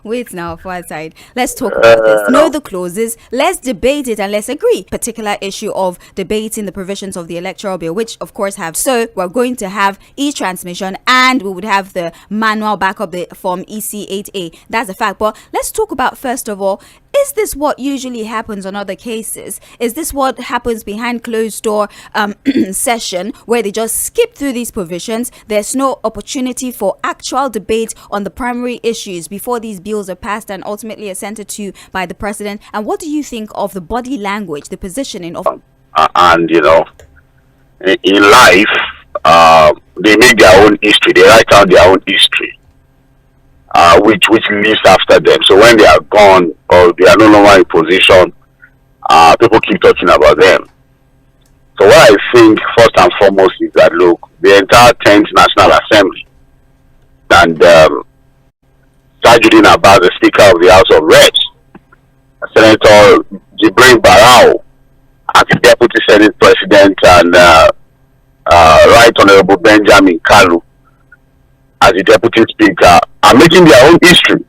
Wait now, for side. Let's talk about this. Know the clauses. Let's debate it and let's agree. Particular issue of debating the provisions of the electoral bill, which of course have. So we're going to have e-transmission and we would have the manual backup the form EC8A. That's a fact. But let's talk about first of all. Is this what usually happens on other cases? Is this what happens behind closed door session where they just skip through these provisions? There's no opportunity for actual debate on the primary issues before these bills are passed and ultimately assented to by the president. And what do you think of the body language, the positioning of... And, you know, in life, they make their own history. They write down their own history. Which lives after them. So when they are gone or they are no longer in position, people keep talking about them. So what I think first and foremost is that look, the entire 10th National Assembly and Tajuddin Abbas, the Speaker of the House of Reps, Senator Jibrin Barau, as the Deputy Senate President, and Right Honorable Benjamin Kalu as the Deputy Speaker, are making their own history.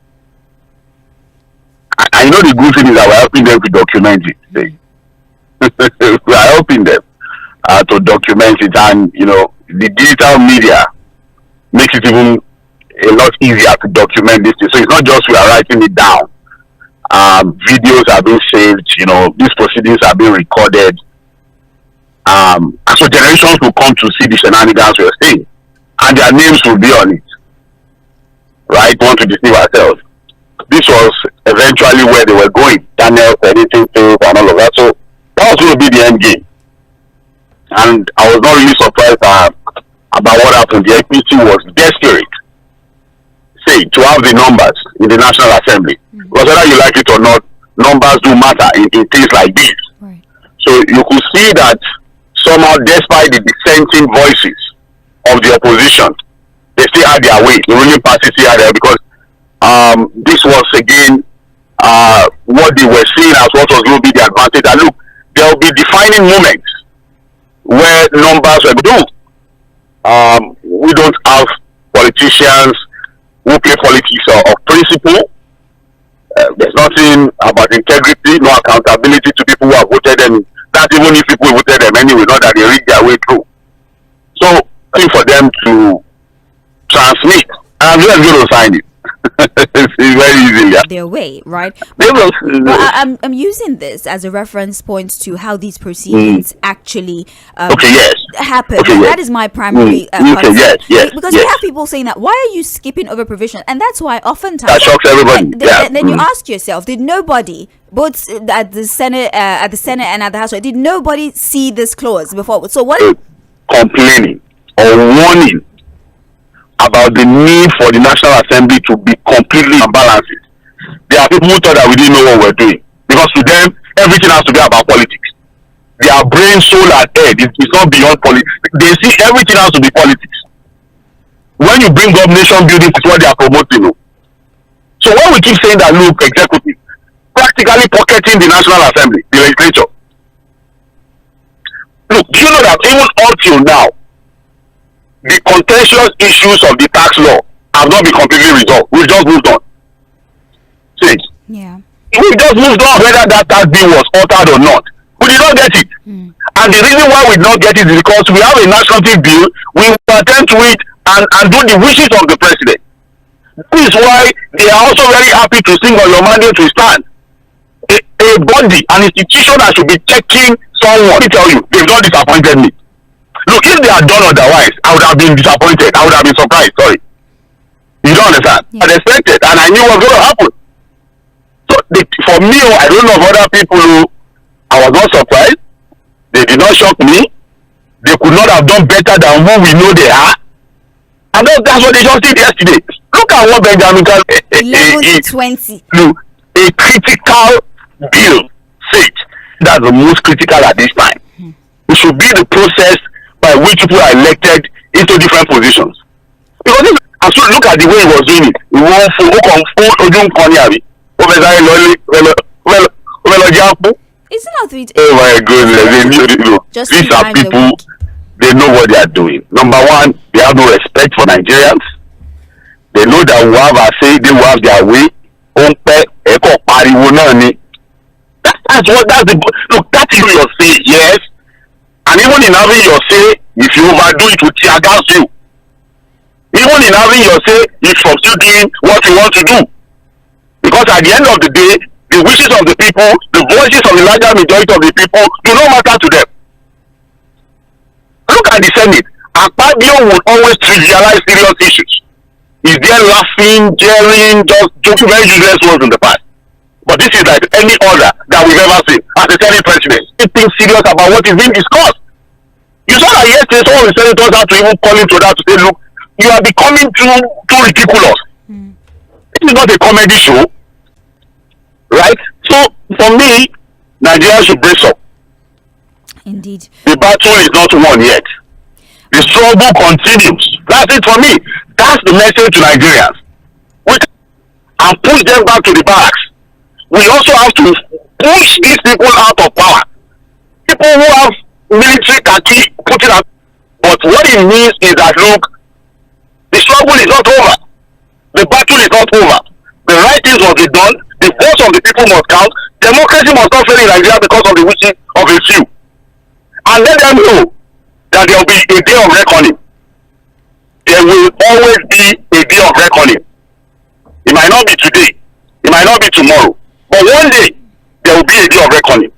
I know the good thing is that we're helping them to document it. We are helping them to document it, and you know, the digital media makes it even a lot easier to document this thing. So it's not just we are writing it down. Videos are being saved, you know, these proceedings are being recorded. And so generations will come to see the shenanigans we're saying, and their names will be on it. Right? We want to deceive ourselves. This was eventually where they were going. Daniel, anything failed, and all of that. So that was going to be the end game. And I was not really surprised about what happened. The APC was desperate, say, to have the numbers in the National Assembly. Because whether you like it or not, numbers do matter in things like this. Right. So you could see that somehow, despite the dissenting voices of the opposition, they still had their way. The ruling party still had there, because this was again what they were seeing as what was going to be the advantage. And look, there will be defining moments where numbers will do. We don't have politicians who play politics of principle. There's nothing about integrity, no accountability to people who have voted them. That even if people voted them anyway, not that they read their way through. So, I think for them to transmit, I'm just going to sign it. It's very easy. Their way, right? I'm using this as a reference point to how these proceedings actually happen. That is my primary because we have people saying that, why are you skipping over provision? And that's why oftentimes that shocks everybody. Then you ask yourself, did nobody, both at the Senate and at the House, did nobody see this clause before? So what? Complaining or warning about the need for the National Assembly to be completely unbalanced. There are people who thought that we didn't know what we're doing, because to them everything has to be about politics. Their brain, soul, and head is not beyond politics. They see everything has to be politics. When you bring up nation building, it's what they are promoting. So when we keep saying that, look, executive practically pocketing the National Assembly, the legislature. Look, do you know that even up till now, the contentious issues of the tax law have not been completely resolved? We've just moved on. See? Yeah. We just moved on whether that tax bill was altered or not. We did not get it. And the reason why we did not get it is because we have a national bill, we attend to it and do the wishes of the president. This is why they are also very happy to sing on your mandate to stand. A body, an institution that should be checking someone. Let me tell you, they've not disappointed me. Look, if they had done otherwise, I would have been disappointed. I would have been surprised. Sorry. You don't understand? Yeah. I expected, and I knew what was going to happen. So, for me, I don't know of other people who, I was not surprised. They did not shock me. They could not have done better than who we know they are. And that's what they just did yesterday. Look at what Benjamin Kalu, a critical bill said. That's the most critical at this time. It should be the process by which people are elected into different positions. Because look at the way he was doing it. He won Isn't that sweet? Oh my goodness. These are people, they know what they are doing. Number one, they have no respect for Nigerians. They know that we have our say, they will have their way. Look, that is your say, yes. And even in having your say, if you overdo it, will tear gas you. Even in having your say, if you're still doing what you want to do. Because at the end of the day, the wishes of the people, the voices of the larger majority of the people do not matter to them. Look at the Senate. Akpabio would always trivialize serious issues. Is there laughing, jeering, just joking very useless words in the past? But this is like any other that we've ever seen as a Senate president. He thinks serious about what is being discussed. You saw that yesterday some of the senators had to even call him to that to say, look, you are becoming too ridiculous. This is not a comedy show. Right? So for me, Nigeria should brace up. Indeed. The battle is not won yet. The struggle continues. That's it for me. That's the message to Nigerians. And push them back to the barracks. We also have to push these people out of power. People who have military khaki putting out. But what it means is that, look, the struggle is not over. The battle is not over. The right things must be done. The voice of the people must count. Democracy must not fail in Nigeria because of the wishes of a few. And let them know that there will be a day of reckoning. There will always be a day of reckoning. It might not be today. It might not be tomorrow. But one day, there will be a day of reckoning.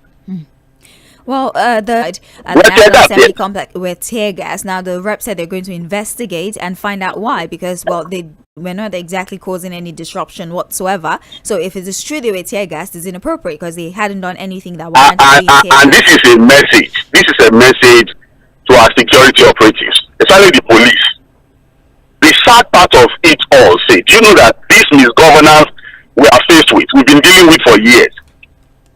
Well, the Assembly complex with tear gas. Now, the rep said they're going to investigate and find out why, because, well, they were not exactly causing any disruption whatsoever. So, if it is true they were tear gas, it's inappropriate because they hadn't done anything that warranted being tear gas. And this is a message. This is a message to our security operatives, especially the police. The sad part of it all, say, do you know that this misgovernance we are faced with, we've been dealing with for years?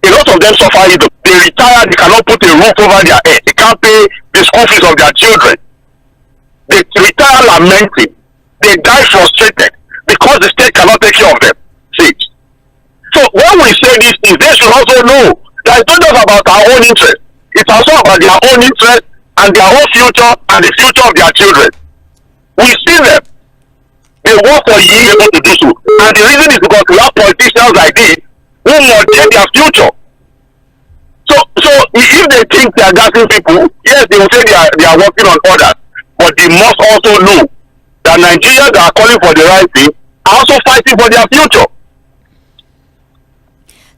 A lot of them suffer it. They retire, they cannot put a roof over their head. They can't pay the school fees of their children. They retire lamenting. They die frustrated because the state cannot take care of them. See? So when we say these things, they should also know that it's not just about our own interest. It's also about their own interest and their own future and the future of their children. We see them. They work for years able to do so. And the reason is because we have politicians like this who mortgage their future. So if they think they are gassing people, yes, they will say they are working on others. But they must also know that Nigerians that are calling for the right thing are also fighting for their future.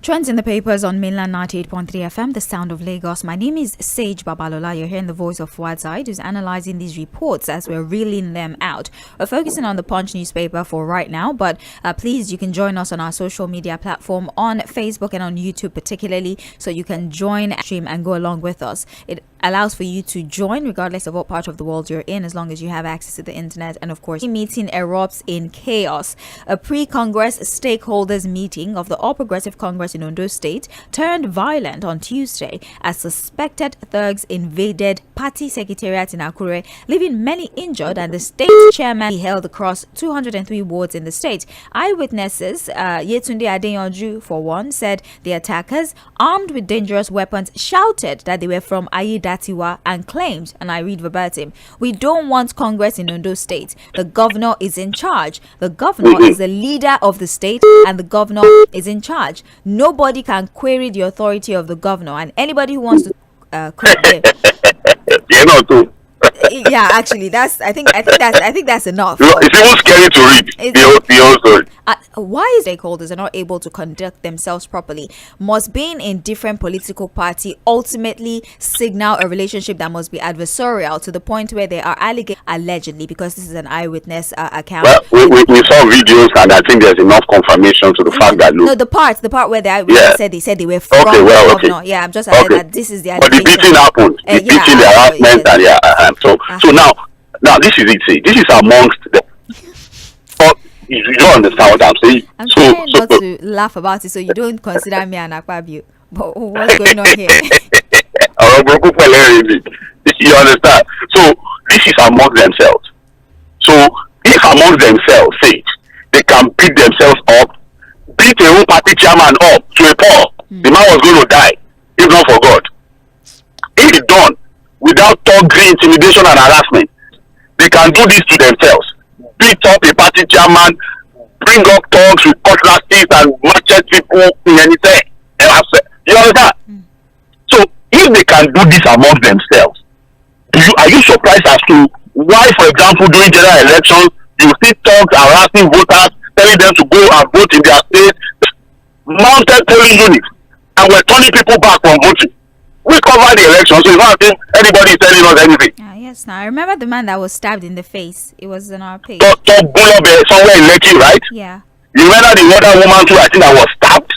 Trends in the papers on mainland 98.3 FM, the sound of Lagos. My name is Sage Babalola. You're hearing the voice of Fuad who's analyzing these reports as we're reeling them out. We're focusing on the Punch newspaper for right now, but please, you can join us on our social media platform on Facebook and on YouTube particularly, so you can join, stream, and go along with us. It allows for you to join regardless of what part of the world you're in, as long as you have access to the internet. And of course, the meeting erupts in chaos. A pre-Congress stakeholders meeting of the All Progressive Congress in Ondo State turned violent on Tuesday as suspected thugs invaded party secretariat in Akure, leaving many injured, and the state chairman held across 203 wards in the state. Eyewitnesses, Yetunde Adeyanju for one, said the attackers, armed with dangerous weapons, shouted that they were from Ayedatiwa and claimed, and I read verbatim, "We don't want Congress in Ondo State. The governor is in charge. The governor is the leader of the state, and the governor is in charge. Nobody can query the authority of the governor, and anybody who wants to query them." Yeah, actually, I think that's enough. It's even scary to read. Why stakeholders are not able to conduct themselves properly? Must being in different political party ultimately signal a relationship that must be adversarial to the point where they are allegedly, because this is an eyewitness account. Well, we saw videos, and I think there's enough confirmation to the fact that the part where the eyewitness said they were from the governor. Yeah, I'm just saying that this is the allegation. But the beating happened. The beating, the harassment, and so now this is it. See, this is amongst the. You don't understand what I'm saying. I'm trying not to laugh about it, so you don't consider me an Akpabio. But what's going on here? You understand? So this is among themselves. So if among themselves, say they can beat themselves up, beat a whole party chairman up to a pulp, the man was going to die, if not for God. If it's done without thug intimidation and harassment, they can do this to themselves. beat up a party chairman, bring up thugs with cutlasses and machete people in anything. You understand? So if they can do this among themselves, are you surprised as to why, for example, during general elections, you see thugs harassing voters, telling them to go and vote in their state, mounted polling units, and we're turning people back from voting? We covered the election, so it's not as if anybody is telling us anything. Yes, now I remember the man that was stabbed in the face. It was on our page. Tʀᴇ somewhere in Lekki, right? Yeah. You remember the other woman too, I think, that was stabbed?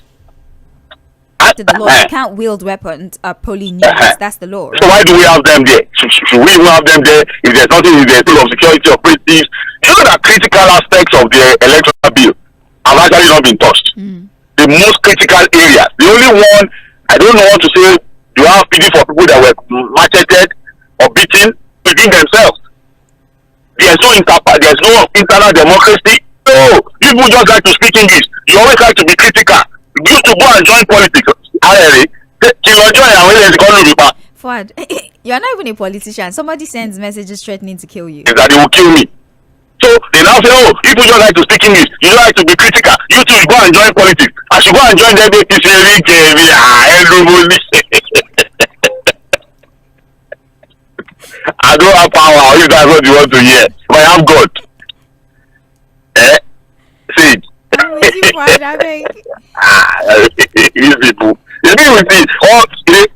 After the law, you can't wield weapons polling units. That's the law, right? So why do we have them there? Should we even have them there if there's nothing in the of security operatives? You know that critical aspects of the electoral bill have actually not been touched. The most critical areas. The only one, I don't know what to say, you have pity for people that were macheted or beaten within themselves. There's no internal democracy. No, people just like to speak English. You always like to be critical. You used to go and join politics. Fuad, you're not even a politician. Somebody sends messages threatening to kill you. That they will kill me. So they now say, oh, people just like to speak English. You don't like to be critical. You too go and join politics. I should go and join the I don't have power, if that's what you want to hear. But I have God. See it. These people. If you see,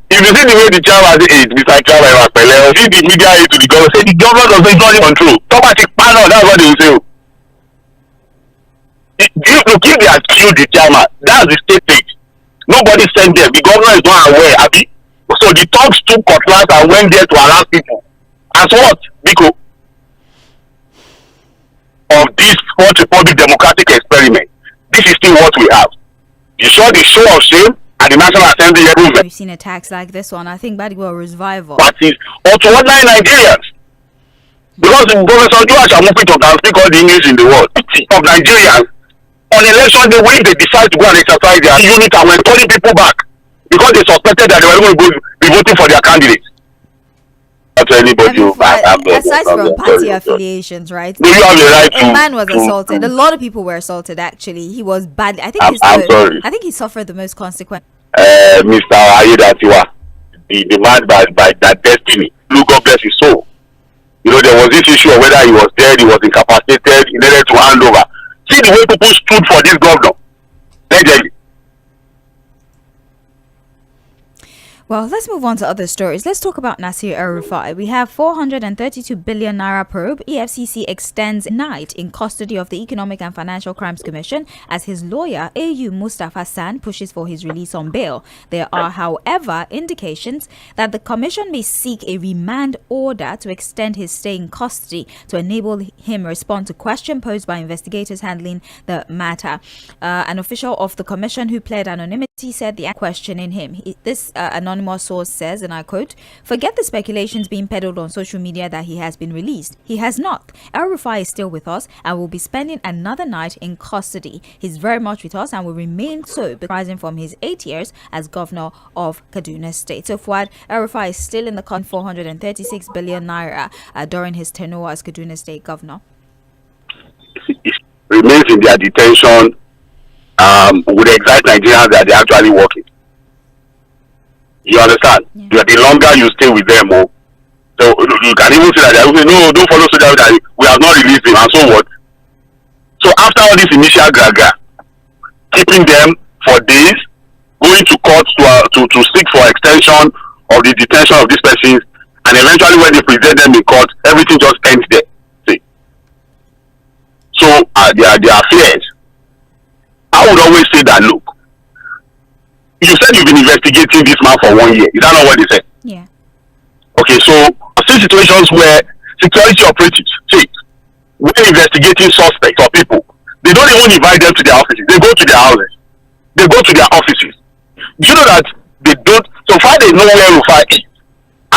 if you see the way the chairman is, Mr. Chairman, see the media aid to the government, say the government doesn't not control. Somebody panel, that's what they will say. If they have killed the chairman, that's the state page. Nobody sent them. The government is not aware. So the thugs took cutlass and went there to harass people. As what? Because of this Fourth Republic democratic experiment, this is still what we have. You saw the show of shame at the National Assembly. We've seen attacks like this one. I think Badigwa was revival. That is also ordinary Nigerians. Because the Professor Joash Amufito can speak all the English in the world. Of Nigerians, on election day, when they decide to go and exercise their unit and were calling people back because they suspected that they were going to be voting for their candidates. Not anybody. Aside from party affiliations, right? Do you have the right to? A man was assaulted. A lot of people were assaulted. Actually, he was bad. I think I think he suffered the most consequence. Mr. Ayedatiwa, the man by that destiny. God bless his soul. You know, there was this issue of whether he was dead, he was incapacitated, he needed to hand over. See the way people stood for this governor. Legally. Well, let's move on to other stories. Let's talk about Nasir El-Rufai. We have 432 billion naira probe. EFCC extends night in custody of the Economic and Financial Crimes Commission as his lawyer, AU Mustafa San, pushes for his release on bail. There are, however, indications that the commission may seek a remand order to extend his stay in custody to enable him respond to questions posed by investigators handling the matter. An official of the commission who pled anonymity said the questioning him. This anonymous source says, and I quote, "Forget the speculations being peddled on social media that he has been released. He has not. El-Rufai is still with us and will be spending another night in custody. He's very much with us and will remain so, rising from his 8 years as governor of Kaduna State." So Fuad, El-Rufai is still in the 436 billion naira during his tenure as Kaduna State governor. It remains in their detention with the exact Nigerians that they're actually working. You understand? Yeah. The longer you stay with them, so you can even say that they will say, no, don't follow so that we have not released him, and so what? So after all this initial gaga, keeping them for days, going to court to seek for extension of the detention of these persons, and eventually when they present them in court, everything just ends there. See? So their affairs, I would always say that, look, you said you've been investigating this man for 1 year. Is that not what they said? Yeah. Okay, so I've seen situations where security operatives, when investigating suspects or people, they don't even invite them to their offices. They go to their houses. They go to their offices. Do you know that they don't, so far they know where Rufai is,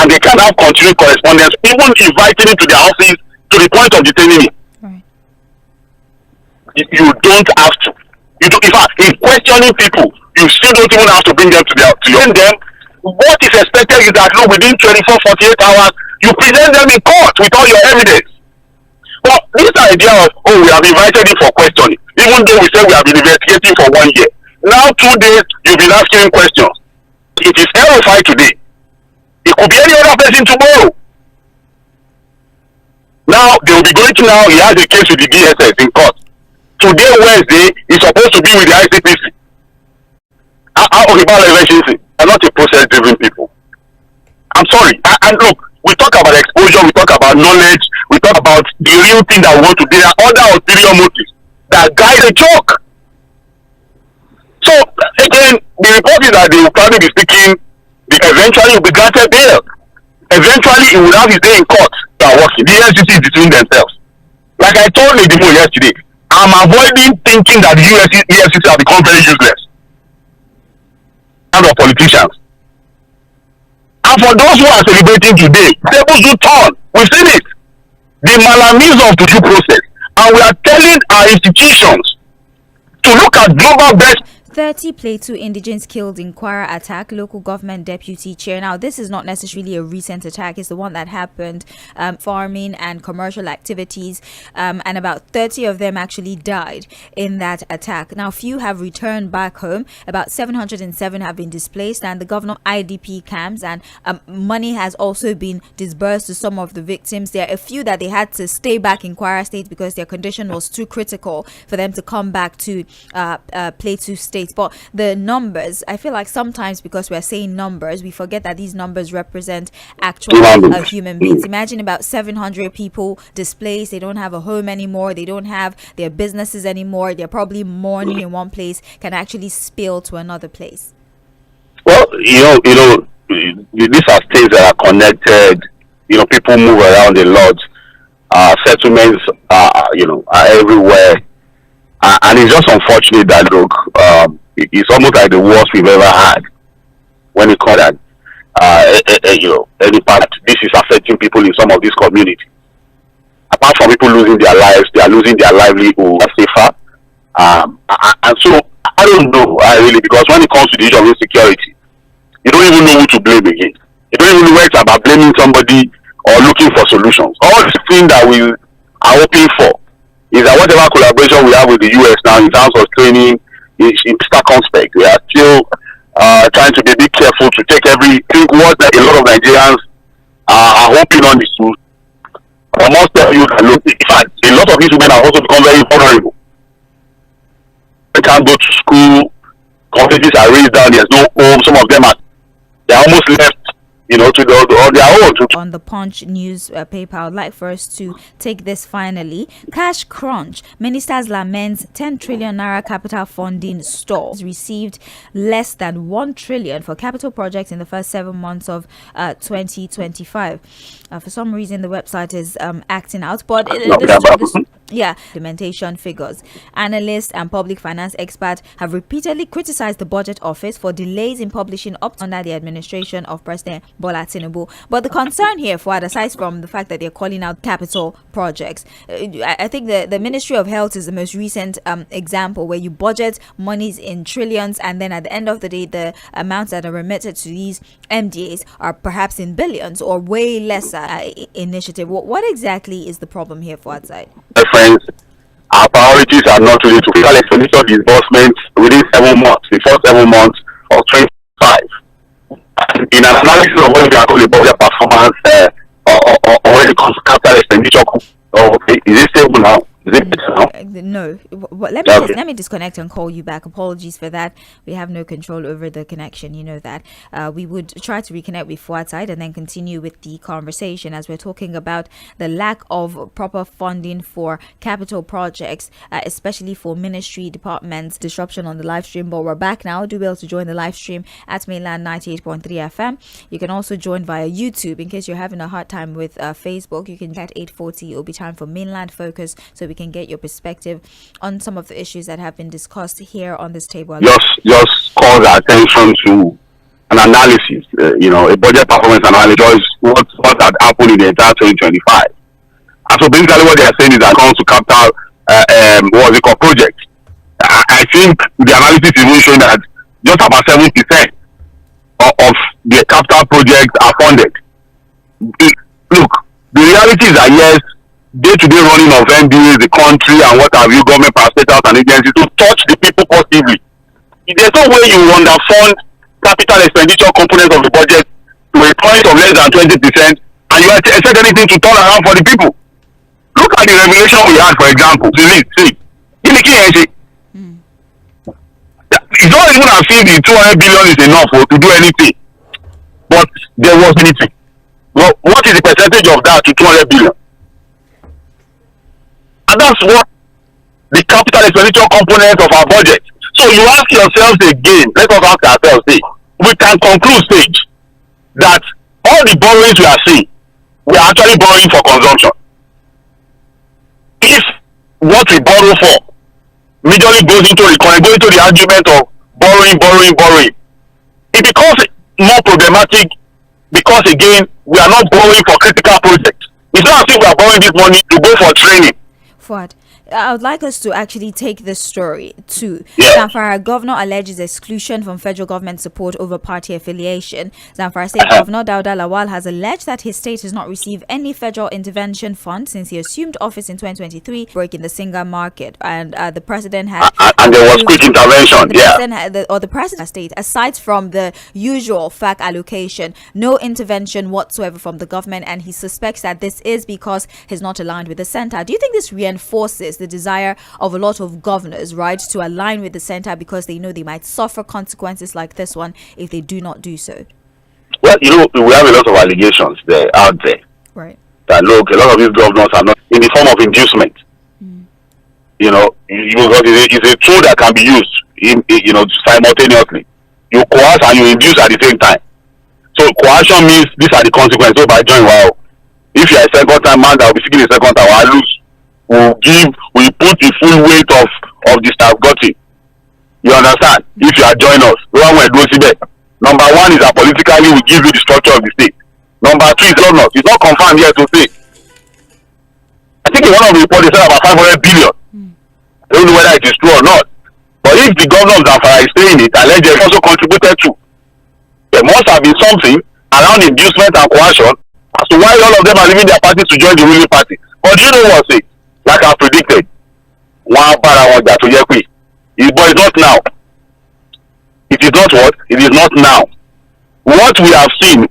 and they can have continued correspondence, even inviting him to their office to the point of detaining him. Right. You don't have to. In fact, in questioning people, you still don't even have to bring them to them. What is expected is that within 24-48 hours, you present them in court with all your evidence. But this idea of, we have invited him for questioning, even though we said we have been investigating for 1 year. Now 2 days, you've been asking him questions. It is El-Rufai today. It could be any other person tomorrow. Now, they will be going to now, he has a case with the DSS in court. Today, Wednesday, he's supposed to be with the ICPC. Okay, about elections, they're not a process-driven people. I'm sorry. And look, we talk about exposure, we talk about knowledge, we talk about the real thing that we want to do. There are other ulterior motives that guide a joke. So, again, the report is that they will probably be speaking, eventually will be granted bail. Eventually, he will have his day in court. They are working. The EFCC is between themselves. Like I told Lady Mo yesterday, I'm avoiding thinking that the EFCC have become very useless. And of politicians. And for those who are celebrating today, tables do turn. We've seen it. The malamise of the due process. And we are telling our institutions to look at global best. 30 Plateau indigents killed in Kwara attack, local government deputy chair. Now, this is not necessarily a recent attack. It's the one that happened, farming and commercial activities, and about 30 of them actually died in that attack. Now, few have returned back home. About 707 have been displaced, and the governor IDP camps, and money has also been disbursed to some of the victims. There are a few that they had to stay back in Kwara State because their condition was too critical for them to come back to Plateau State. But the numbers, I feel like sometimes because we're saying numbers, we forget that these numbers represent actual human beings. Imagine about 700 people displaced. They don't have a home anymore. They don't have their businesses anymore. They're probably mourning in one place, can actually spill to another place. Well, these are states that are connected. People move around a lot. Settlements, are everywhere. And it's just unfortunate that, look, it's almost like the worst we've ever had when it comes to any part. This is affecting people in some of these communities. Apart from people losing their lives, they are losing their livelihood safer. And so, I don't know, really, because when it comes to the issue of insecurity, you don't even know who to blame again. You don't even know where it's about blaming somebody or looking for solutions. All the things that we are hoping for is that whatever collaboration we have with the US now in terms of training is circumspect. We are still trying to be a bit careful to take everything. What a lot of Nigerians are hoping on is to. I must tell you that, look, in fact, a lot of these women have also become very vulnerable. They can't go to school. Communities are raised down. There's no home. Some of them they're almost left, to their own. On the Punch newspaper, I would like for us to take this finally. Cash crunch. Ministers laments 10 trillion naira capital funding stall. Received less than 1 trillion for capital projects in the first 7 months of 2025. For some reason, the website is acting out, but implementation figures. Analysts and public finance experts have repeatedly criticized the budget office for delays in publishing up under the administration of President Bola Tinubu. But the concern here, Fuad, aside from the fact that they're calling out capital projects, I think the Ministry of Health is the most recent example where you budget monies in trillions, and then at the end of the day, the amounts that are remitted to these MDAs are perhaps in billions or way lesser initiative. What exactly is the problem here, Fuad side? Friends, our priorities are not really to fiscal expenditure disbursements within 7 months, the first 7 months of 25. In an analysis of what we are calling budget performance, or when it comes to capital expenditure, is it stable now? Is it better now? No. Let me disconnect and call you back. Apologies for that. We have no control over the connection. You know that. We would try to reconnect with Fuad side and then continue with the conversation as we're talking about the lack of proper funding for capital projects, especially for ministry departments. Disruption on the live stream, but we're back now. Do well to join the live stream at Mainland 98.3 FM. You can also join via YouTube in case you're having a hard time with Facebook. You can get 8:40. It'll be time for Mainland Focus, so we can get your perspective on some of the issues that have been discussed here on this table. Just call the attention to an analysis, a budget performance analysis, what had happened in the entire 2025. And so basically what they are saying is that comes to capital, projects. I think the analysis is even showing that just about 7% of the capital projects are funded. Look, the reality is that yes, day-to-day running of NDA, the country, and what have you, government parastatals and agencies to touch the people positively. There's no way you underfund capital expenditure component of the budget to a point of less than 20%, and you expect anything to turn around for the people. Look at the revelation we had, for example. See, it's not even as if the 200 billion is enough to do anything, but there was anything. Well, what is the percentage of that to 200 billion? And that's what the capital expenditure component of our budget. So you ask yourselves again, let us ask ourselves, we can conclude stage that all the borrowings we are seeing, we are actually borrowing for consumption. If what we borrow for majorly goes into the argument of borrowing, it becomes more problematic because again, we are not borrowing for critical projects. It's not as if we are borrowing this money to go for training. Fuad, I would like us to actually take this story to Zamfara governor alleges exclusion from federal government support over party affiliation. Zamfara State Governor Dauda Lawal has alleged that his state has not received any federal intervention fund since he assumed office in 2023, breaking the single market. And the president had and there was quick intervention. The president state, aside from the usual FAC allocation, no intervention whatsoever from the government, and he suspects that this is because he's not aligned with the center. Do you think this reinforces the desire of a lot of governors, right, to align with the center because they know they might suffer consequences like this one if they do not do so? Well, we have a lot of allegations out there. Right. That look, a lot of these governors are not in the form of inducement. It's a tool that can be used, simultaneously. You coerce and you induce at the same time. So coercion means these are the consequences. So by joining, if you are a second time man that will be seeking a second time, I lose. We put the full weight of the staff Tğᴇ. You understand? If you are joining us, number one is that politically we give you the structure of the state. Number two is not. It's not confirmed yet to say. I think in one of the reports they said about 500 billion. I don't know whether it is true or not. But if the governor of Zamfara is saying it, allegedly also contributed to, there must have been something around inducement and coercion as to why all of them are leaving their parties to join the ruling party. But do you know what's it? Like I predicted, but it's not now. It is not what? It is not now. What we have seen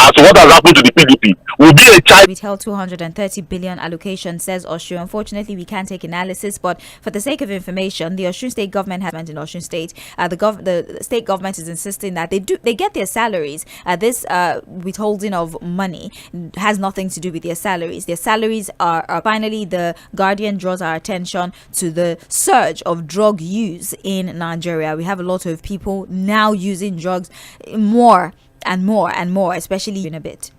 as to what has happened to the PDP will be a child. We held 230 billion allocation, says Osun. Unfortunately, we can't take analysis, but for the sake of information, the Osun state government has in Osun state. The state government is insisting that they get their salaries. This withholding of money has nothing to do with their salaries. Their salaries are finally. The Guardian draws our attention to the surge of drug use in Nigeria. We have a lot of people now using drugs more and more, especially in a bit.